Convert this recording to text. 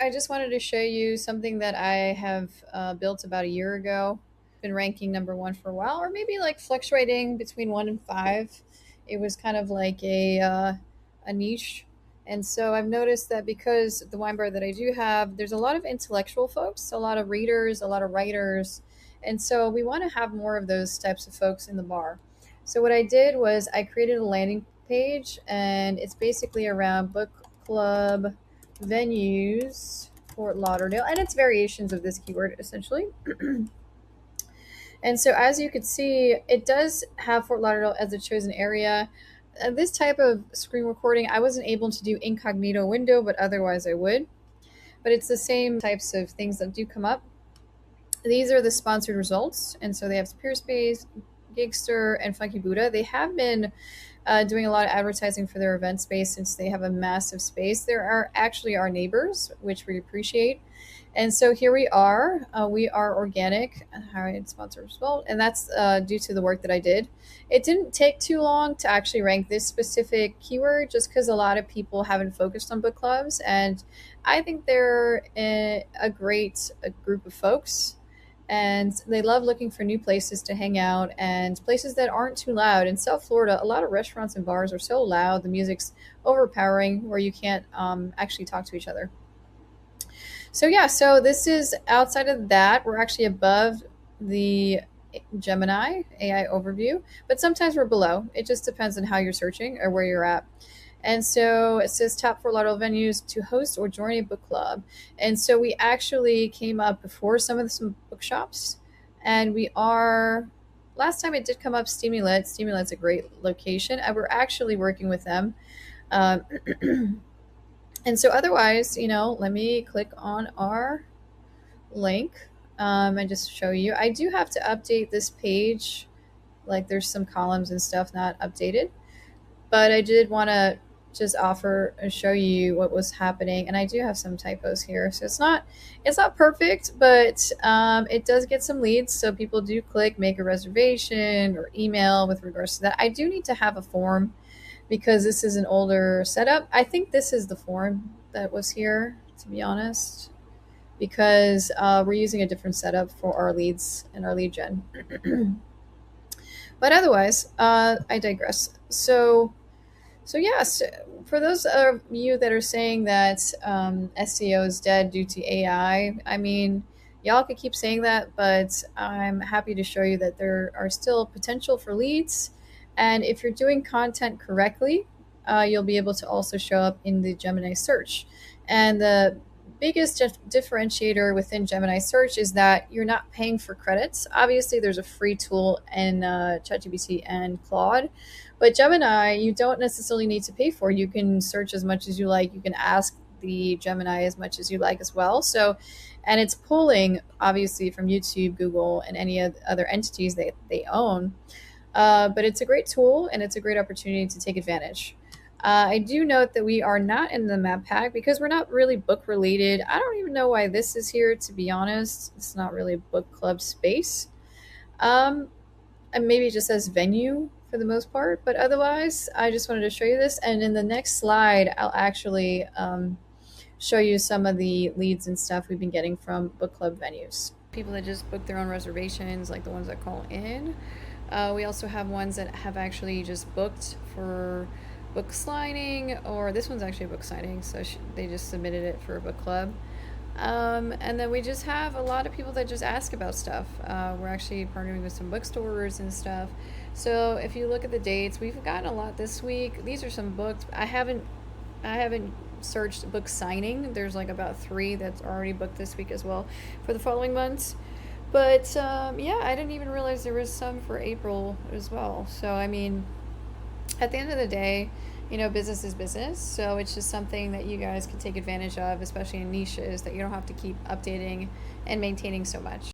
I just wanted to show you something that I have built about a year ago. Been ranking number one for a while, or maybe like fluctuating between one and five. It was kind of like a niche. And so I've noticed that because the wine bar that I do have, there's a lot of intellectual folks, a lot of readers, a lot of writers. And so we want to have more of those types of folks in the bar. So what I did was I created a landing page, and it's basically around book club venues, Fort Lauderdale, and it's variations of this keyword essentially. And so as you could see, it does have Fort Lauderdale as a chosen area. This type of screen recording, I wasn't able to do incognito window, but otherwise I would. But it's the same types of things that do come up. These are the sponsored results. And so they have Peerspace, Gigster, and Funky Buddha. They have been doing a lot of advertising for their event space since they have a massive space. There are actually our neighbors, which we appreciate. And so here we are. We are organic, hired sponsors as well, and that's due to the work that I did. It didn't take too long to actually rank this specific keyword, just because a lot of people haven't focused on book clubs, and I think they're a great group of folks, and they love looking for new places to hang out and places that aren't too loud. In South Florida, a lot of restaurants and bars are so loud, the music's overpowering, where you can't actually talk to each other. So yeah, so this is outside of that. We're actually above the Gemini AI overview, but sometimes we're below. It just depends on how you're searching or where you're at. And so it says top Fort Lauderdale venues to host or join a book club. And so we actually came up before some bookshops, and we are. Last time it did come up Stimulant. Stimulant's a great location, and we're actually working with them. Um, And so otherwise, let me click on our link and just show you. I do have to update this page. Like there's some columns and stuff not updated. But I did want to just offer and show you what was happening. And I do have some typos here. So it's not perfect, but it does get some leads. So people do click, make a reservation or email with regards to that. I do need to have a form because this is an older setup. I think this is the form that was here, to be honest, because we're using a different setup for our leads and our lead gen. But otherwise, I digress. So yes, for those of you that are saying that SEO is dead due to AI, I mean, y'all could keep saying that, but I'm happy to show you that there are still potential for leads. And if you're doing content correctly, you'll be able to also show up in the Gemini search. And the biggest differentiator within Gemini search is that you're not paying for credits. Obviously, there's a free tool in ChatGPT and Claude, but Gemini, you don't necessarily need to pay for. You can search as much as you like. You can ask the Gemini as much as you like as well. So, and it's pulling obviously from YouTube, Google, and any other entities they own. But it's a great tool, and it's a great opportunity to take advantage. I do note that we are not in the map pack because we're not really book related. I don't even know why this is here, to be honest. It's not really a book club space. And maybe it just says venue for the most part, but otherwise, I just wanted to show you this. And in the next slide, I'll actually show you some of the leads and stuff we've been getting from book club venues. People that just book their own reservations, like the ones that call in. We also have ones that have actually just booked for book signing, or this one's actually a book signing, so they just submitted it for a book club. And then we just have a lot of people that just ask about stuff. We're actually partnering with some bookstores and stuff. So if you look at the dates, we've gotten a lot this week. These are some books. I haven't searched book signing. There's like about 3 that's already booked this week as well for the following months. But yeah, I didn't even realize there was some for April as well. So I mean, at the end of the day, business is business. So it's just something that you guys can take advantage of, especially in niches that you don't have to keep updating and maintaining so much.